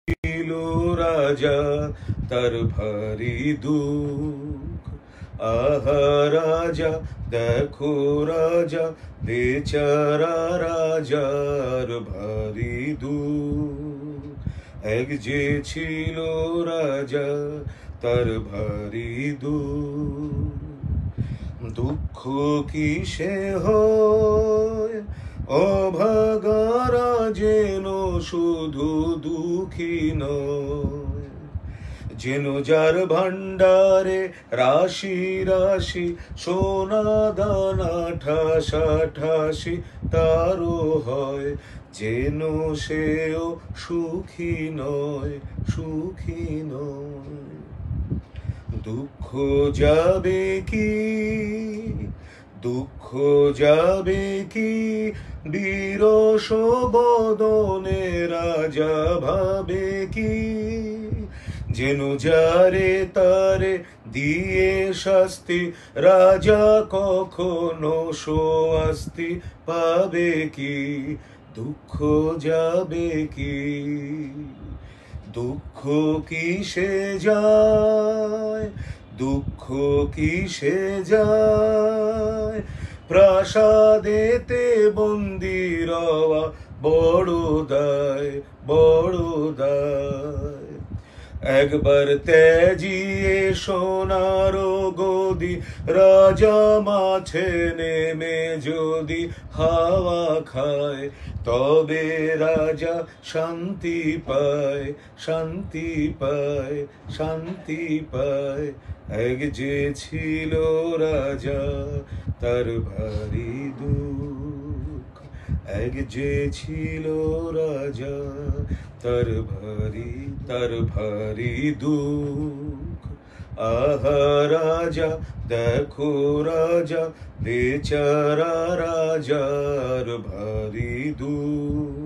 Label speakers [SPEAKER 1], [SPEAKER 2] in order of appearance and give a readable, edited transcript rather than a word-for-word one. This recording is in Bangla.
[SPEAKER 1] ছিল রাজা তার ভারী দুঃখ। আহা রাজা দেখো রাজা, বেচারা রাজার ভারী দুঃখ। এক যে ছিল রাজা তার ভারী দুঃখ। দুঃখ কিসে হয় অভাগারা যেন শুধু দুঃখী নয়, যেন যার ভাণ্ডারে রাশি রাশি সোনা দানা ঠাসা ঠাসি তারও হয়, যেন সেও সুখী নয়, সুখী নয়। দুঃখ যাবে কি, দুঃখ যাবে কি, বিরস বদনে রাজা ভাবে কি, যেন যারে তারে দিয়ে শাস্তি রাজা কখনো স্বস্তি পাবে কি। দুঃখ যাবে কি, দুঃখ কিসে যায়, দুঃখ কিসে যায়, প্রাসাদেতে বন্দি রওয়া বড় দায়, বড় দায়। একবার ত্যাজিয়ে সোনার গদি রাজা মাছে নেমে যদি হাওয়া খায়, তবে রাজা শান্তি পায়, শান্তি পায়, শান্তি পায়। এক যে ছিল রাজা তার ভারী দুঃখ, এক যে ছিল রাজা তার ভারী দুঃখ। আহা রাজা দেখো রাজা, বেচারা রাজার ভারী দুঃখ।